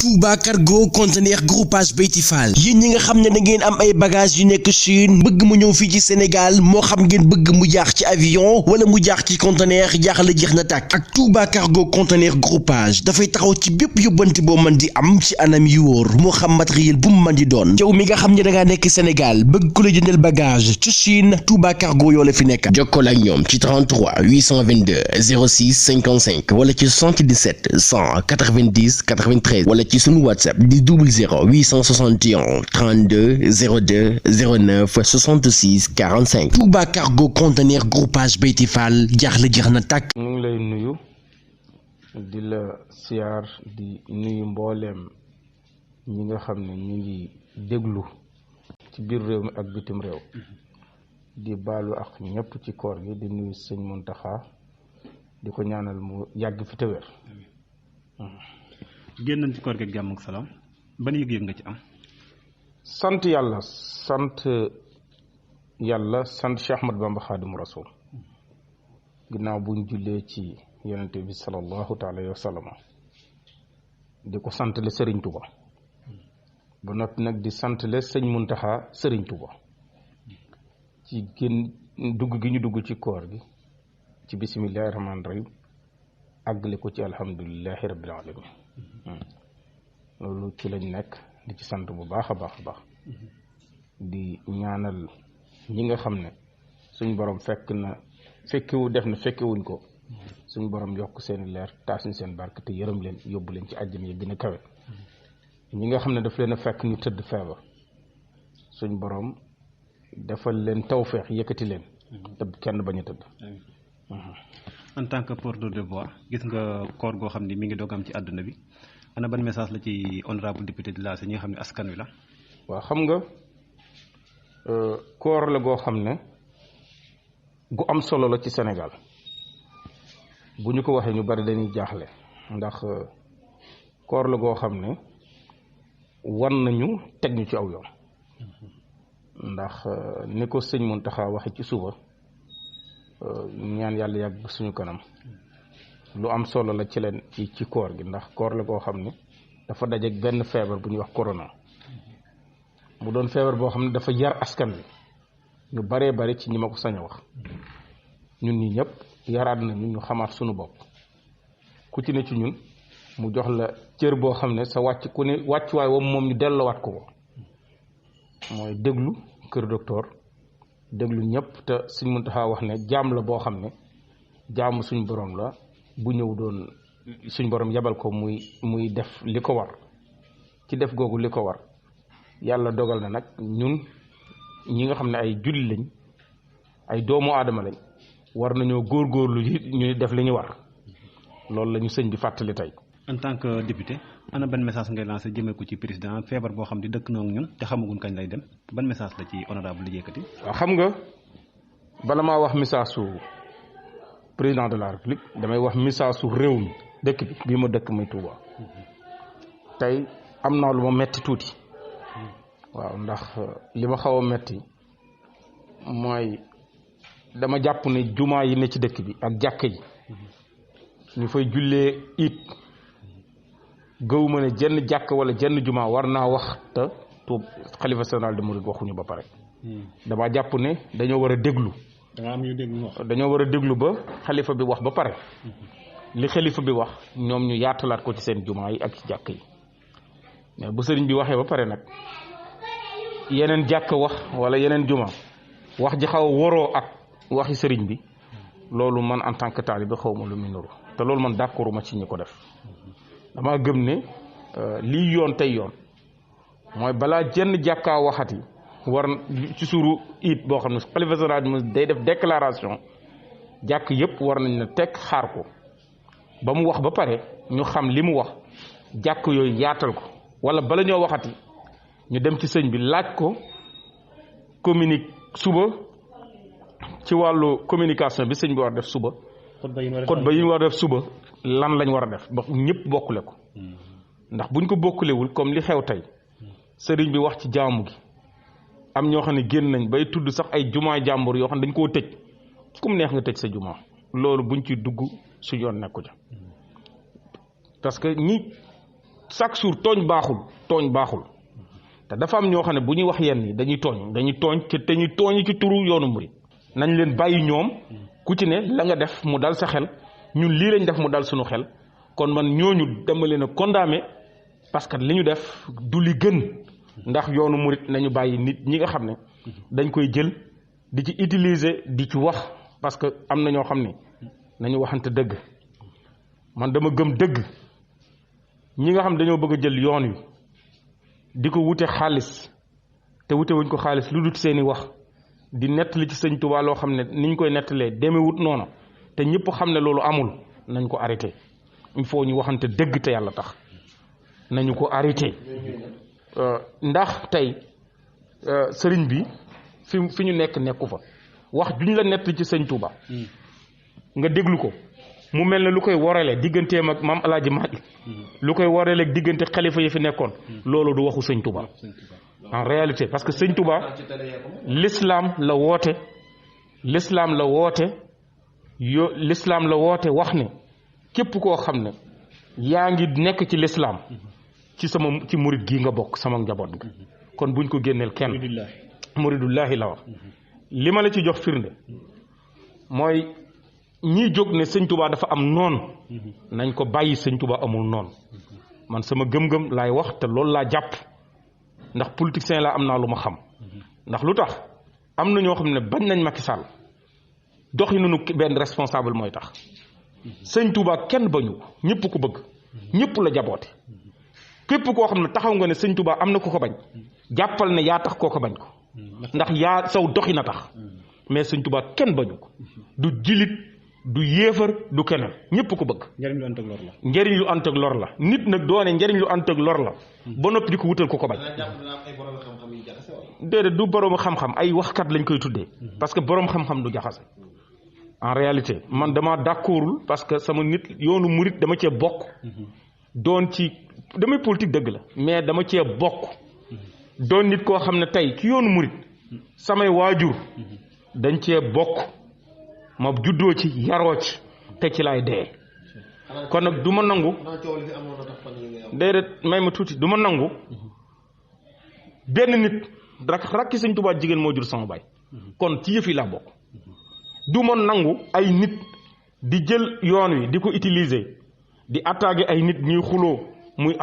Touba Cargo Conteneur Groupage Beyti Fall yéen ñi nga xam ne da ngeen am ay bagages yu nekk Chine bëgg mu ñëw fii ci Sénégal moo xam ngeen bëgg mu jaax ci avion wala mu jaax ci conteneur jaaxle jeex na tàkk ak Touba Cargo Conteneur Groupage dafay taxaw ci bépp yóbbante boo mën di am ci anam yu wóor moo xam matériel bu mu mën di doon yow mi nga xam ne da ngaa nekk Sénégal bëgg ku la jëndal bagage ci Chine Touba Cargo yoo la fi nekk jokkoo ak ñoom ci 33 822 06 55 wala ci 77 190 93 wala ci sunu WhatsApp di 00 861 32 02 09 66 45 Touba Cargo Conteneur Groupage Beyti Fall jaaxle jeex na tàkk. ñu ngi lay nuyu di la siyaar di nuyu mbooleem ñi nga xam ne ñu ngi déglu ci biir réew mi ak bitim réew di baalu ak ñëpp ci koor gi di nuyu sëñ Muntaxa di ko ñaanal mu yàgg fi te wér. génn nañ ci koor gi ak jàmm ak salaam ban yëg-yëg nga ci am. sant yàlla sant Cheikh Ahmad Bamba Xaadimu Rasuul ginnaaw buñ jullee ci yonente bi sallallahu taala wa sallam di ko sant le Sëriñ Tuba ba noppi nag di sant le sëñ Muntaxa Sëriñ Tuba ci génn dugg gi ñu dugg ci koor gi ci bisimillahi rahmaani rahim àggale ko ci alhamdulilahi rabbil alamin loolu ci lañ nekk di ci sant bu baax a baax a baax di ñaanal ñi nga xam ne suñ borom fekkewuñ ko suñ borom yokk seen leer taas ñu seen barke te yërëm leen yóbbu leen ci àjjana yi gën a kawe ñi nga xam ne daf leen a fekk ñu tëdd feebar suñ borom defal leen tawfeex yëkkati leen te kenn bañ a tëdd. En tant que porteur de voix gis nga koor goo xam ne mi ngi doog am ci àdduna bi ana ban message la ci honorable député de la ñi nga xam ne askan wi la. waaw xam nga koor la goo xam ne gu am solo la ci Sénégal bu ñu ko waxee ñu bari dañuy jaaxle ndax koor la goo xam ne wan nañu teg ñu ci aw yoon ndax ni ko sëñ Muntaxa waxe ci suba ñaan yàlla yàgg suñu kanam lu am solo la ci leen ci koor gi ndax koor la goo xam ne dafa dajeek benn feebar bu ñuy wax corona mu doon feebar boo xam ne dafa yar askan wi ñu baree bari ci ñi ma ko sañ a wax ñun ñi ñëpp yaraat nañu ñu xamaat suñu bopp ku ci ne ci ñun mu jox la cër boo xam ne sa wàcc ku ne wàccuwaay wam moom ñu delloowaat ko mooy déglu kër docteur déglu ñëpp te suñ Muntaxa wax ne jaam la boo xam ne jaamu suñ borom la bu ñëw doon suñ borom yebal ko muy def li ko war ci def googu li ko war yàlla dogal na nag ñun ñi nga xam ne ay julli lañ ay doomu aadama lañ war nañoo góorgóorlu ñu def li ñu war loolu la ñu sëñ bi fàttali tey. En tant que député ana ban message ngay lancé jëmee ko ci président feebar boo xam ne dëkk na ak ñun te xamaguñ kañ lay dem ban message la ci honorable li yëkkati. waaw xam nga bala maa wax message su président de la république damay wax message su réew mi dëkk bi bii ma dëkk muy Touba tey am naa lu ma metti tuuti waaw ndax li ma xaw a metti mooy dama jàpp ne jumaa yi ne ci dëkk bi ak jàkk yi ñu fay jullee it gëw ma ne jenn jàkk wala jenn jumaa war naa wax te tuub xalifa général des mourides waxuñu ba pare dama jàpp ne dañoo war a déglu dañoo war a déglu ba xalifa bi wax ba pare li xalifa bi wax ñoom ñu yaatalaat ko ci seen jumaa yi ak ci jàkk yi mais bu sëriñ bi waxee ba pare nag yeneen jàkk wax wala yeneen jumaa wax ji xaw a waroo ak waxi sëriñ bi loolu man en tant que taalibe xaw ma lu muy nuru te loolu man d'accord ma ci ñi ko def dama gëm ne lii yoon tey yoon mooy balaa jenn jàkkaa waxati war ci suuru it boo xam ne xalifa général day def déclaration jàkk yëpp war nañ na teg xaar ko ba mu wax ba pare ñu xam li mu wax jàkk yooyu yaatal ko wala bala ñoo waxati ñu dem ci sëñ bi laaj ko communique suba ci wàllu communication bi sëñ bi war def suba xutba yi ñu war def suba lan lañ war a def ba ñëpp bokkule ko ndax buñ ko bokkulewul comme li xew tey sëriñ bi wax ci jaamu gi am ñoo xam ne génn nañ bay tudd sax ay jumaa jàmbur yoo xam ne dañ koo tëj kum neex nga tëj sa jumaa loolu buñ ci dugg su yoon nekku ja parce que ñi chaque jour tooñ baaxul te dafa am ñoo xam ne bu ñuy wax yenn yi dañuy tooñ te ñu tooñ ci turu yoonu murid nañ leen bàyyi ñoom ku ci ne la nga def mu dal sa xel ñun lii lañ def mu dal suñu xel kon man ñooñu dama leen a condamné parce que li ñu def du li gën ndax yoonu murid nañu bàyyi nit ñi nga xam ne dañ koy jël di ci utiliser di ci wax parce que am na ñoo xam ne nañu waxante dëgg man dama gëm dëgg ñi nga xam dañoo bëgg a jël yoon wi di ko wute xaalis te wute wuñ ko xaalis lu dul seeni wax di nettali ci sëñ Tuubaa loo xam ne niñ koy nettalee demewut noonu te ñëpp xam ne loolu amul nañ ko arrêté il faut ñu waxante dëgg te yàlla tax nañu ko arrêté ndax tey sëriñ bi fi ñu nekku fa wax juñ la nettali ci sëñ Tuubaa nga déglu ko mu mel ne lu koy worale digganteem ak maam Alaaji Maalik lu koy worale ak diggante xalifa yi fi nekkoon loolu du waxu sëñ Tuubaa en réalité parce que sëñ Tuubaa l'islam la woote l'islam la woote wax ne képp koo xam ne yaa ngi nekk ci l'islam ci murid gii nga bokk sama njaboot nga kon buñ ko génneel kenn muridullahi la wax li ma la ci jox firnde mooy ñii jóg ne sëñ Tuubaa dafa am noon nañ ko bàyyi sëñ Tuubaa amul noon man sama gëm-gëm laay wax te loolu laa jàpp ndax politicien laa am naa lu ma xam ndax lu tax am na ñoo xam ne bañ nañ Macky Sall doxi nunu benn responsable mooy tax sëñ Tuubaa kenn bañu ko ñëpp ko bëgg ñëpp la jaboote képp koo xam ne taxaw nga ne sëñ Tuubaa am na ko ko bañ jàppal ne yaa tax koo ko bañ ko ndax yaa saw doxi na tax mais sëñ Tuubaa kenn bañu ko du jilit du yéefar du keneen ñëpp ko bëgg. njëriñ lu ànd ak lor la. njëriñ lu ànd ak lor la nit nag doone njëriñ lu ànd ak lor la ba noppi di ko wutal ko bañ. déedéet du borom xam-xam ay waxkat lañ koy tuddee. parce que borom xam-xam du jaxase. en réalité man dama d'accordul parce que sama nit yoonu murit dama cee bokk. doon ci damay politique dëgg la mais dama cee bokk. doon nit koo xam ne tey ci yoonu murit samay waajur dañ cee bokk. ma juddoo ci yaroo ci te ci laay dee kon nag du ma nangu déedéet may ma tuuti du ma nangu benn nit rakki sëñ Tuubaa jigéen moo jur sama baay kon ci yëf yi laa bokk du ma nangu ay nit di jël yoon wi di ko utiliser di attaquer ay nit ñuy xuloo muy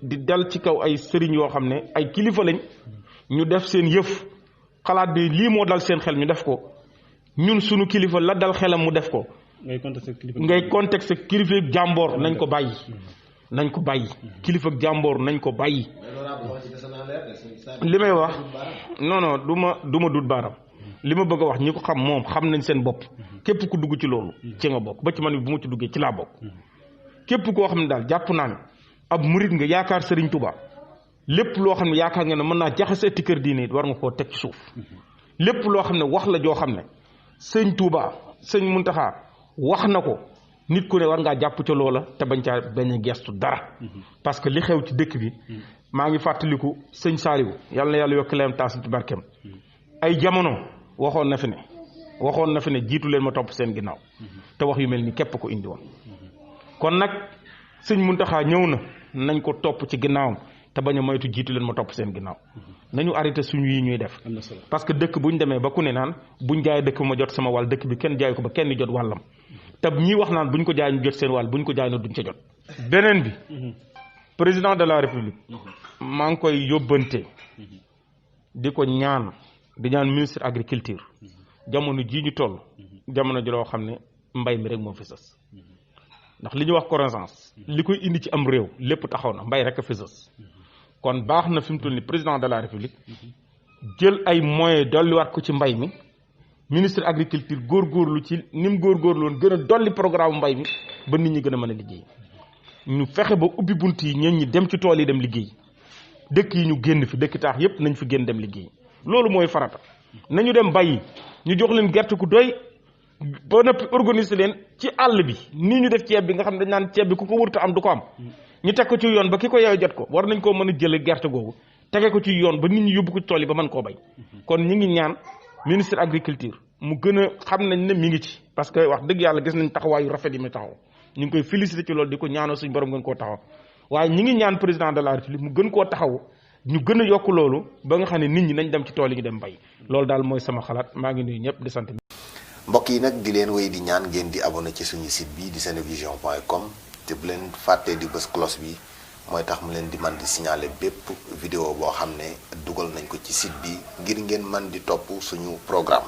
di dal ci kaw ay sëriñ yoo xam ne ay kilifa lañ ñu def seen yëf xalaat bi lii moo dal seen xel ñu def ko ñun sunu kilifa la dal xelam mu def ko ngay contexte kilifa jàmboor nañ ko bàyyi kilifa jàmboor nañ ko bàyyi li may wax non du ma dut baaram li ma bëgg a wax ñi ko xam moom xam nañ seen bopp képp ku dugg ci loolu ci nga bokk ba ci man bi bu ma ci duggee ci laa bokk képp koo xam ne daal jàpp naa ne ab murit nga yaakaar Sëriñ Tuubaa lépp loo xam ne yaakaar nga ne mën naa jaxase ti kër diine war nga koo teg ci suuf lépp loo xam ne wax la joo xam ne sëñ Touba sëñ Muntaxa wax na ko nit ku ne war ngaa jàpp ca loola te bañ a gestu dara parce que li xew ci dëkk bi maa ngi fàttaliku sëñ Saaliwu yàlla na yàlla yokk leen taas ci barkeem ay jamono waxoon na fi ne jiitu leen ma topp seen ginnaaw te wax yu mel ni képp ko indi woon kon nag sëñ Muntaxa ñëw na nañ ko topp ci ginnaawam te bañ a moytu jiitu leen ma topp seen ginnaaw nañu arrêté suñu yi ñuy def parce que dëkk buñ demee ba ku ne naan buñ jaay dëkk bi ma jot sama wàll dëkk bi kenn jaay ko ba kenn jot wàllam te ñii wax naan buñ ko jaay ñu jot seen wàll buñ ko jaay na duñ ca jot beneen bi président de la république maa ngi koy yóbbante di ko ñaan ministre agriculture jamono jii ñu toll jamono ji loo xam ne mbay mi rek moo fi sës ndax li ñuy wax croissance li koy indi ci am réew lépp taxaw na mbay rek a fi sës kon baax na fi mu toll ni président de la république jël ay moyens dolliwaat ko ci mbay mi ministre agriculture góorgóorlu ci ni mu góorgóorlu woon gën a dolli programme mbay mi ba nit ñi gën a mën a liggéey ñu fexe ba ubbi bunt yi ñeen ñi dem ci tool yi dem liggéey dëkk yi ñu génn fi dëkk taax yépp nañ fi génn dem liggéey loolu mooy farata nañu dem bàyyi ñu jox leen gerte ku doy ba noppi organiser leen ci àll bi nii ñu def ceeb bi nga xam ne dañ naan ceeb bi ku ko wërta am du ko am ñu teg ko ci yoon ba ki ko yeew jot ko war nañ koo mën a jële gerte googu tege ko ci yoon ba nit ñi yóbbu ko ci tool yi ba mën koo bay kon ñi ngi ñaan ministre agriculture mu gën a xam nañ ne mi ngi ci parce que wax dëgg yàlla gis nañ taxawaayu rafet yi muy taxaw ñu ngi koy féliciter ci loolu di ko ñaanal suñu borom gën koo taxaw waaye ñi ngi ñaan président de la république mu gën koo taxaw ñu gën a yokk loolu ba nga xam ne nit ñi nañ dem ci tool yi ñu dem bay loolu daal mooy sama xalaat maa ngi nuyu ñëpp di sant. mbokk yi nag di leen wéy di ñaan ngeen di abonné ci suñu site bi di senevision.com te bu leen fàttee di bës cloche bi mooy tax mu leen di man di signaler bépp vidéo boo xam ne dugal nañ ko ci site bi ngir ngeen man di topp suñu programme.